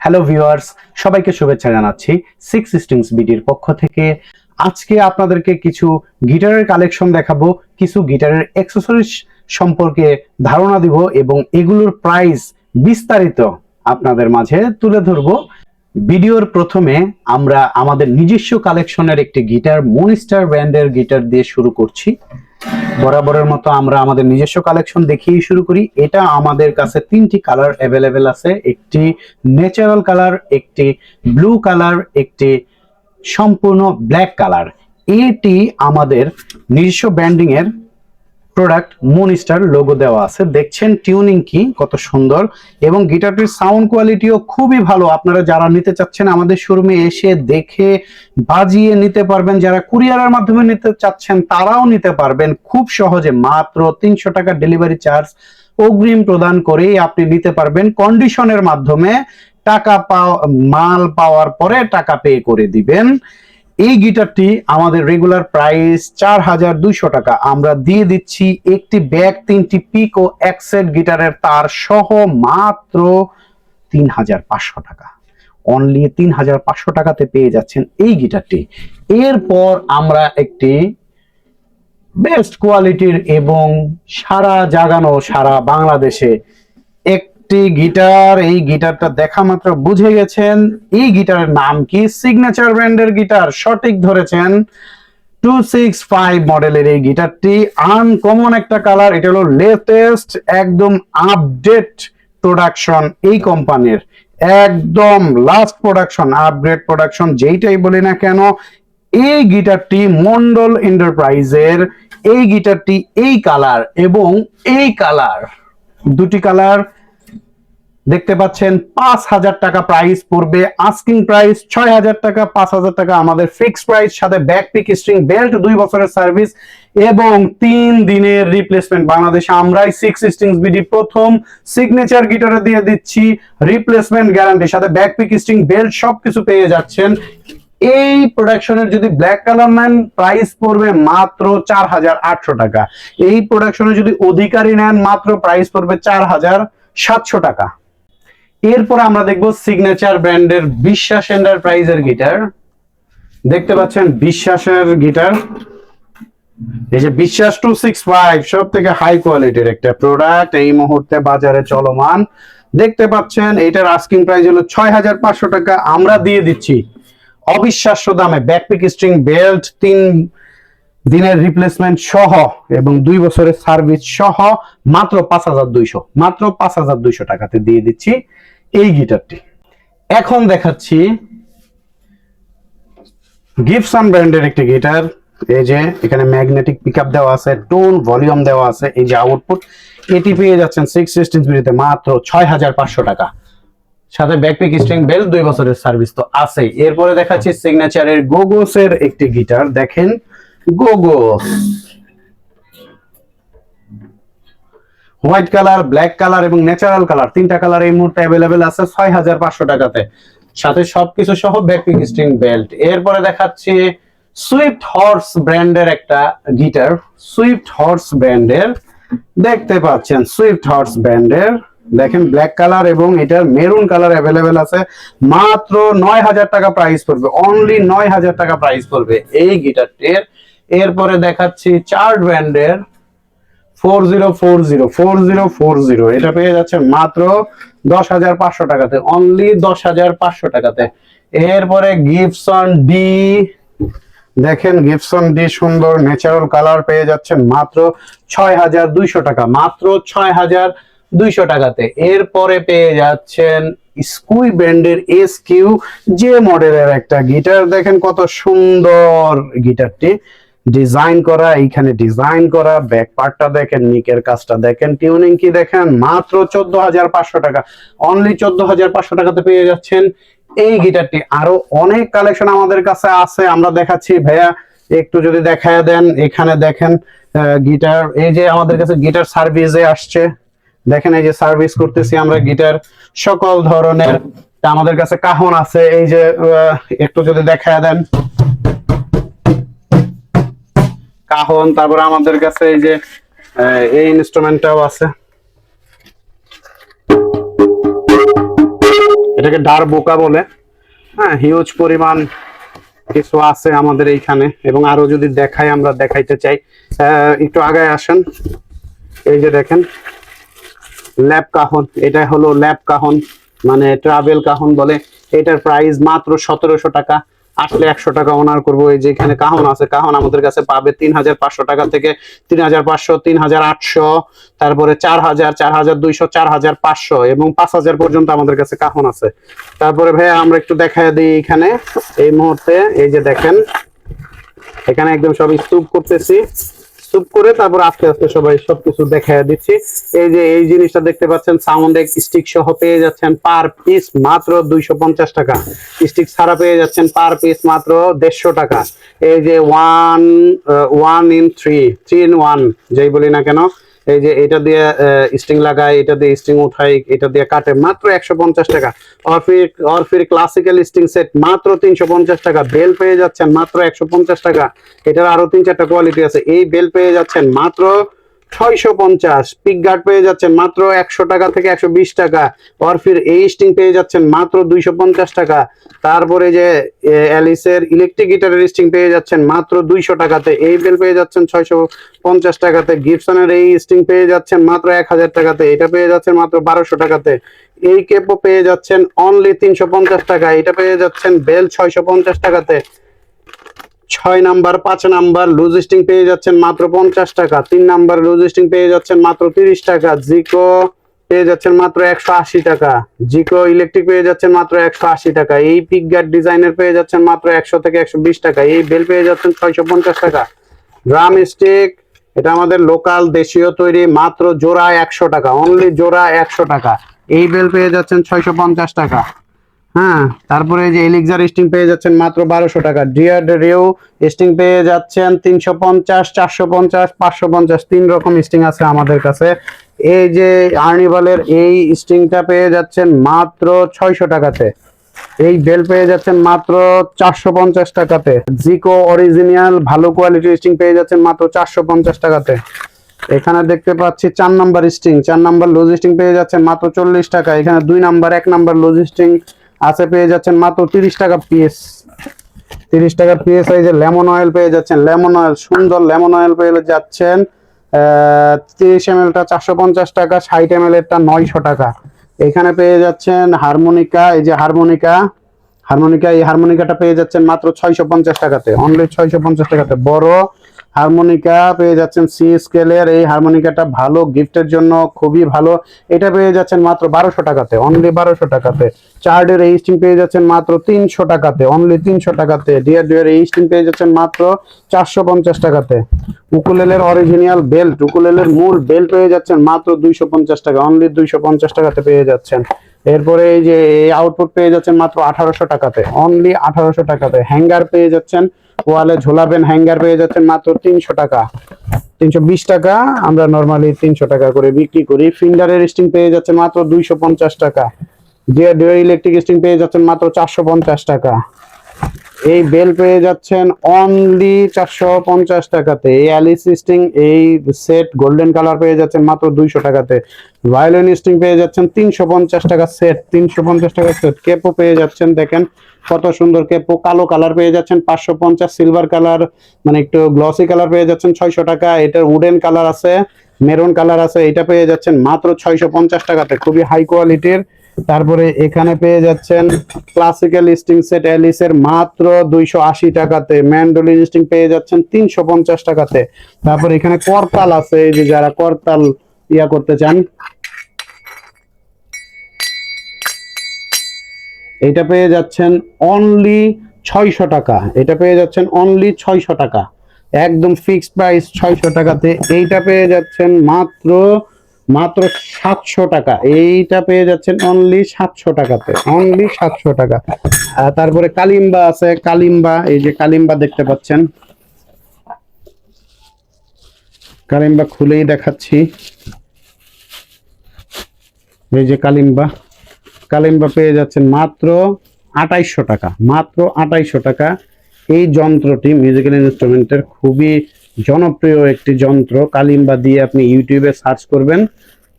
Hello viewers, সবাইকে শুভেচ্ছা জানাচ্ছি সিক্স স্ট্রিংস বিডির পক্ষ থেকে। আজকে আপনাদেরকে কিছু গিটারের কালেকশন দেখাবো, কিছু গিটারের অ্যাক্সেসরিজ সম্পর্কে ধারণা দিব এবং এগুলোর প্রাইস বিস্তারিত আপনাদের মাঝে তুলে ধরবো। ভিডিওর প্রথমে আমরা আমাদের নিজস্ব কালেকশনের একটি গিটার মনস্টার ব্র্যান্ডের গিটার দিয়ে শুরু করছি। বরাবরের মতো আমরা আমাদের নিজস্ব কালেকশন দেখিয়ে শুরু করি। এটা আমাদের কাছে তিনটি কালার অ্যাভেলেবেল আছে, একটি ন্যাচারাল কালার, একটি ব্লু কালার, একটি সম্পূর্ণ ব্ল্যাক কালার। এটি আমাদের নিজস্ব ব্র্যান্ডিং এর প্রোডাক্ট, মনস্টার লোগো দেওয়া আছে। দেখছেন টিউনিং কি কত সুন্দর, এবং গিটারটির সাউন্ড কোয়ালিটিও খুবই ভালো। আপনারা যারা নিতে চাচ্ছেন আমাদের শোরুমে এসে দেখে বাজিয়ে নিতে পারবেন, যারা কুরিয়ারের মাধ্যমে নিতে চাচ্ছেন তারাও নিতে পারবেন খুব সহজে। মাত্র 300 টাকা ডেলিভারি চার্জ অগ্রিম প্রদান করেই আপনি নিতে পারবেন। কন্ডিশনের মাধ্যমে মাল পাওয়ার পরে টাকা পে করে দিবেন। এই গিটারটি আমাদের রেগুলার প্রাইস 4200 টাকা। আমরা দিয়ে দিচ্ছি একটি ব্যাগ, 3টি পিক ও এক সেট গিটারের তার সহ মাত্র 3500 টাকা। অনলি 3500 টাকাতে পেয়ে যাচ্ছেন এই গিটারটি। এরপর আমরা একটি বেস্ট কোয়ালিটির এবং সারা বাংলাদেশে একটি গিটার, এই গিটারটা দেখা মাত্র বুঝে গেছেন এই গিটারের নাম কি। সিগনেচার ব্র্যান্ডের গিটার, সঠিক ধরেছেন। 265 মডেলের এই গিটারটি আনকমন একটা কালার। এটা হলো লেটেস্ট একদম আপডেট প্রোডাকশন এই কোম্পানির, একদম লাস্ট প্রোডাকশন, আপগ্রেড প্রোডাকশন যেইটাই বলি না কেন। এই গিটারটি মন্ডল এন্টারপ্রাইজের, এই গিটারটি এই কালার এবং এই কালার, দুটি কালার দেখতে পাচ্ছেন। 5000 টাকা প্রাইস পড়বে, আস্কিং প্রাইস 6000 টাকা। 5000 টাকা আমাদের ফিক্সড প্রাইস, সাথে ব্যাক পিক স্ট্রিং বেল্ট, 2 বছরের সার্ভিস এবং 3 দিনের রিপ্লেসমেন্ট। বাংলাদেশে আমরাই সিক্স স্ট্রিংস বিডি প্রথম সিগনেচার গিটারে দিয়ে দিচ্ছি রিপ্লেসমেন্ট গ্যারান্টি, সাথে ব্যাক পিক স্ট্রিং বেল্ট সবকিছু পেয়ে যাচ্ছেন। এই প্রোডাকশনের যদি ব্ল্যাক কালার নেন প্রাইস পড়বে মাত্র 4800 টাকা। এই প্রোডাকশনের যদি অধিকারী নেন মাত্র প্রাইস পড়বে 4700 টাকা। এরপর আমরা দেখব সিগনেচার ব্র্যান্ডের বিশ্বাস এন্টারপ্রাইজের গিটার। দেখতে পাচ্ছেন বিশ্বাসের গিটার, এই যে বিশ্বাস 265, সব থেকে হাই কোয়ালিটির একটা প্রোডাক্ট এই মুহূর্তে বাজারে চলমান। দেখতে পাচ্ছেন এটার আস্কিং প্রাইস হলো 6500 টাকা। আমরা দিয়ে দিচ্ছি অবিশ্বাস্য দামে ব্যাকপিক স্ট্রিং বেল্ট, 3 দিনের রিপ্লেসমেন্ট সহ এবং 2 বছরের সার্ভিস সহ মাত্র 5200, মাত্র 5200 টাকাতে দিয়ে দিচ্ছি এই গিটারটি। এখন দেখাচ্ছি গিবসন ব্র্যান্ডের একটি গিটার। এই যে এখানে ম্যাগনেটিক পিকআপ দেওয়া আছে, টোন ভলিউম দেওয়া আছে, এই যে আউটপুট। এটি পেয়ে যাচ্ছেন সিক্স স্ট্রিংস বিডিতে মাত্র 6500 টাকা, সাথে ব্যাকপিক স্ট্রিং বেল্ট, 2 বছরের সার্ভিস তো আছেই। এরপরে দেখাচ্ছি সিগনেচারের গোগোসের একটি গিটার। দেখেন গোগোস, হোয়াইট কালার, ব্ল্যাক কালার এবং ন্যাচারাল কালার, 3টা কালার এই মুহূর্তে অ্যাভেলেবেল আছে 6500 টাকাতে, সাথে সবকিছু সহ ব্যাকপিক স্ট্রিং বেল্ট। এরপরে দেখাচ্ছি সুইফট হর্স ব্র্যান্ডের একটা গিটার। সুইফট হর্স ব্র্যান্ডের, দেখতে পাচ্ছেন সুইফট হর্স ব্র্যান্ডের, দেখেন ব্ল্যাক কালার এবং এটার মেরুন কালার অ্যাভেলেবেল আছে। মাত্র 9000 টাকা প্রাইস পড়বে, অনলি 9000 টাকা প্রাইস পড়বে এই গিটারটির। এরপরে দেখাচ্ছি চার্ট ব্র্যান্ডের 4040, এটা পেয়ে যাচ্ছে মাত্র 10500 টাকাতে, অনলি 10500 টাকাতে। এরপরে গিবসন ডি, দেখেন গিবসন ডি সুন্দর ন্যাচারাল কালার পেয়ে যাচ্ছেন মাত্র 6200 টাকা, মাত্র 6200 টাকাতে। এরপরে পেয়ে যাচ্ছেন স্কুই ব্র্যান্ডের এসকিউ যে মডেলের একটা গিটার। দেখেন কত সুন্দর গিটারটি ডিজাইন করা, এইখানে ডিজাইন করা, ব্যাক পার্টটা দেখেন, নিকের কাজটা দেখেন, টিউনিং কি দেখেন। মাত্র 14500 টাকা, অনলি 14500 টাকাতে পেয়ে যাচ্ছেন এই গিটারটি। আরো অনেক কালেকশন আমাদের কাছে আছে, আমরা দেখাচ্ছি। ভাইয়া একটু যদি দেখায় দেন, এখানে দেখেন গিটার, এই যে আমাদের কাছে গিটার সার্ভিসে আসছে, দেখেন এই যে সার্ভিস করতেছি আমরা গিটার সকল ধরনের। আমাদের কাছে কাহন আছে, এই যে একটু যদি দেখায় দেন কাহন। তারপরে আমাদের কাছে এই যে এই ইনস্ট্রুমেন্টটাও আছে, এটাকে ডারবোকা বলে। হ্যাঁ, হিউজ পরিমাণ কিছু আছে আমাদের এইখানে, এবং আরো যদি দেখাই, আমরা দেখাইতে চাই। একটু আগায় আসেন। এই যে দেখেন ল্যাব কাহন, এটা হলো ল্যাব কাহন, মানে ট্রাভেল কাহন বলে। এটার প্রাইস মাত্র 1700 টাকা। আসলে 100 টাকা অনার করবো। এই যে এখানে কাহন আছে, কাহন আমাদের কাছে পাবে 3500 টাকা থেকে 3500, 3800, তারপরে 4000, 4200, 4500 এবং 5000 পর্যন্ত আমাদের কাছে কাহন আছে। তারপরে ভাইয়া আমরা একটু দেখায় দিই এখানে এই মুহূর্তে। এই যে দেখেন এখানে একদম সব স্তূপ করতেছি, স্তূপ করে তারপর আস্তে আস্তে সবাই সবকিছু দেখায় দিচ্ছি। এই যে এই জিনিসটা দেখতে পাচ্ছেন, সাউন্ড স্টিক সহ পেয়ে যাচ্ছেন পার পিস মাত্র 250 টাকা। স্টিক ছাড়া পেয়ে যাচ্ছেন পার পিস মাত্র 150 টাকা। এই যে ওয়ান ইন থ্রি, 3 in 1 যেই বলি না কেন, এই যে এটা দিয়ে স্ট্রিং লাগায়, এটা দিয়ে স্ট্রিং উঠাই, এটা দিয়ে কাটে, মাত্র 150 টাকা। অরফির ক্লাসিক্যাল স্ট্রিং সেট মাত্র 350 টাকা। বেল পেয়ে যাচ্ছেন মাত্র 150 টাকা। এটার আরো 3-4টা কোয়ালিটি আছে। এই বেল পেয়ে যাচ্ছেন মাত্র 650। পিক গার্ড পেয়ে যাচ্ছেন মাত্র 100 টাকা থেকে 120 টাকা। অরফির এই স্ট্রিং পেয়ে যাচ্ছেন মাত্র 250 টাকা। তারপরে যে অ্যালিসের ইলেকট্রিক গিটারের স্ট্রিং পেয়ে যাচ্ছেন মাত্র 200 টাকাতে। এই বেল পেয়ে যাচ্ছেন 650 টাকাতে। গিবসনের এই স্ট্রিং পেয়ে যাচ্ছেন মাত্র 1000 টাকাতে। এটা পেয়ে যাচ্ছেন মাত্র 1200 টাকাতে। এই কেপও পেয়ে যাচ্ছেন অনলি 350 টাকা। এটা পেয়ে যাচ্ছেন বেল 650 টাকাতে। 6 নাম্বার 5 নাম্বার লুজ স্ট্রিং পেয়ে যাচ্ছেন মাত্র 50 টাকা। 3 নাম্বার লুজ স্ট্রিং পেয়ে যাচ্ছেন মাত্র 30 টাকা। জিকো পেয়ে যাচ্ছেন মাত্র 180 টাকা। জিকো ইলেকট্রিক পেয়ে যাচ্ছেন মাত্র 180 টাকা। এই পিক গার্ড ডিজাইনের পেয়ে যাচ্ছেন মাত্র 100 থেকে 120 টাকা। এই বেল পেয়ে যাচ্ছেন 650 টাকা। ড্রাম স্টিক, এটা আমাদের লোকাল দেশীয় তৈরি, মাত্র জোড়া 100 টাকা। অনলি জোড়া 100 টাকা। এই বেল পেয়ে যাচ্ছেন 650 টাকা। হ্যাঁ, তারপরে এই যে এলিক্সার স্টিং পেয়ে যাচ্ছেন মাত্র 1200 টাকা। ডিয়ার রিউ স্টিং পেয়ে যাচ্ছেন 350, 450, 550, 3 রকম স্টিং আছে আমাদের কাছে। এই যে আর্নিভালের এই স্টিংটা পেয়ে যাচ্ছেন মাত্র 600 টাকাতে। এই বেল পেয়ে যাচ্ছেন মাত্র 450 টাকাতে। জিকো অরিজিনাল ভালো কোয়ালিটির স্টিং পেয়ে যাচ্ছেন মাত্র 450 টাকাতে। এখানে দেখতে পাচ্ছি 4 number string, 4 number loose string পেয়ে যাচ্ছেন মাত্র 40 টাকা। এখানে 2 নাম্বার 1 নাম্বার লুজ স্ট্রিং আছে, পেয়ে যাচ্ছেন মাত্র 30 টাকা পিস। 30 টাকা পিস। এই যে লেমন অয়েল পেয়ে যাচ্ছেন, লেমন অয়েল, সুন্দর লেমন অয়েল পেয়ে যাচ্ছেন 30 ml টা 450 টাকা, 60 ml এরটা 900 টাকা। এখানে পেয়ে যাচ্ছেন হারমোনিকা, এই যে হারমোনিকা, এই হারমোনিকাটা পেয়ে যাচ্ছেন মাত্র 650 টাকাতে। অনলি 650 টাকাতে। বড় হারমোনিকা পেয়ে যাচ্ছেন সি স্কেলের। এই হারমোনিকাটা ভালো, গিফটের জন্য খুবই ভালো। এটা পেয়ে যাচ্ছেন মাত্র 1200 টাকাতে। অনলি 1200 টাকাতে। চার্ডের এই স্ট্রিং পেয়ে যাচ্ছেন মাত্র 300 টাকাতে। অনলি 300 টাকাতে। ডিয়ার এই স্ট্রিং পেয়ে যাচ্ছেন মাত্র 450 টাকাতে। উকুলেলের অরিজিনাল বেল্ট, উকুলেলের মূল বেল্ট পেয়ে যাচ্ছেন মাত্র 250 টাকা। অনলি 250 টাকাতে পেয়ে যাচ্ছেন। এরপরে এই যে এই আউটপুট পেয়ে যাচ্ছেন মাত্র 1800 টাকাতে। অনলি 1800 টাকাতে। হ্যাঙ্গার পেয়ে যাচ্ছেন, ওয়ালে ঝোলাবেন হ্যাঙ্গার পেয়ে যাচ্ছেন মাত্র 300 টাকা। 320 টাকা, আমরা নরমালি 300 টাকা করে বিক্রি করি। ফিঙ্গারের স্ট্রিং পেয়ে যাচ্ছেন মাত্র 250 টাকা। ডিয়ার ইলেকট্রিক স্ট্রিং পেয়ে যাচ্ছেন মাত্র 450 টাকা। এই বেল পেয়ে যাচ্ছেন অনলি 450 টাকাতে। এই অ্যালিস স্ট্রিং এই সেট গোল্ডেন কালার পেয়ে যাচ্ছেন মাত্র 200 টাকাতে। ভায়োলিন স্ট্রিং পেয়ে যাচ্ছেন 350 টাকা সেট, 350 টাকা সেট। কেপও পেয়ে যাচ্ছেন, দেখেন কত সুন্দর কেপো। কালো কালার পেয়ে যাচ্ছেন 550, সিলভার কালার মানে একটু গ্লসি কালার পেয়ে যাচ্ছেন 600 টাকা। এটার উডেন কালার আছে, মেরুন কালার আছে, এটা পেয়ে যাচ্ছেন মাত্র 650 টাকাতে। খুবই হাই কোয়ালিটির। তারপরে এখানে পেয়ে যাচ্ছেন ক্লাসিক্যাল স্ট্রিং সেট অ্যালিসের মাত্র 280 টাকাতে। ম্যান্ডোলিন স্ট্রিং পেয়ে যাচ্ছেন 350 টাকাতে। তারপর এখানে করতাল আছে, এই যে যারা করতাল করতে চান, এটা পেয়ে যাচ্ছেন অনলি 600 টাকা। এটা পেয়ে যাচ্ছেন অনলি 600 টাকা, একদম ফিক্সড প্রাইস 600 টাকাতে। এইটা পেয়ে যাচ্ছেন মাত্র 700 টাকা। এইটা পেয়ে যাচ্ছেন অনলি 700 টাকাতে। অনলি 700 টাকা। তারপরে কালিম্বা আছে, কালিম্বা, এই যে কালিম্বা দেখতে পাচ্ছেন, কালিম্বা খুলেই দেখাচ্ছি। এই যে কালিম্বা, কালিম্বা পেয়ে যাচ্ছেন মাত্র 2800 টাকা। মাত্র 2800 টাকা। এই যন্ত্রটি মিউজিক্যাল ইনস্ট্রুমেন্টের খুবই জনপ্রিয় একটি যন্ত্র। কালিম্বা দিয়ে আপনি ইউটিউবে সার্চ করবেন,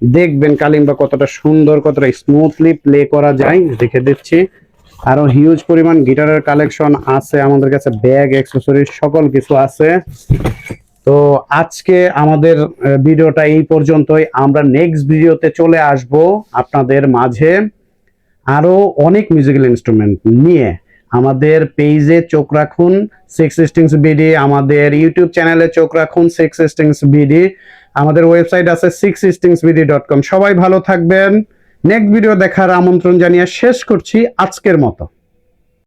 দেখবেন কালিম্বা কতটা সুন্দর, কতটা স্মুথলি প্লে করা যায় দেখে দিচ্ছি। আরো হিউজ পরিমাণ গিটারের কালেকশন আছে আমাদের কাছে, ব্যাগ, অ্যাকসেসরিজ সকল কিছু আছে। তো আজকে আমাদের ভিডিওটা এই পর্যন্তই। আমরা নেক্সট ভিডিওতে চলে আসব আপনাদের মাঝে আরো অনেক মিউজিক্যাল ইনস্ট্রুমেন্ট নিয়ে। আমাদের পেজে চোখ রাখুন সিক্স স্ট্রিংস বিডি, আমাদের ইউটিউব চ্যানেলে চোখ রাখুন সিক্স স্ট্রিংস বিডি, আমাদের ওয়েবসাইট আছে sixstringsbd.com। সবাই ভালো থাকবেন। নেক্সট ভিডিও দেখার আমন্ত্রণ জানিয়ে শেষ করছি আজকের মতো।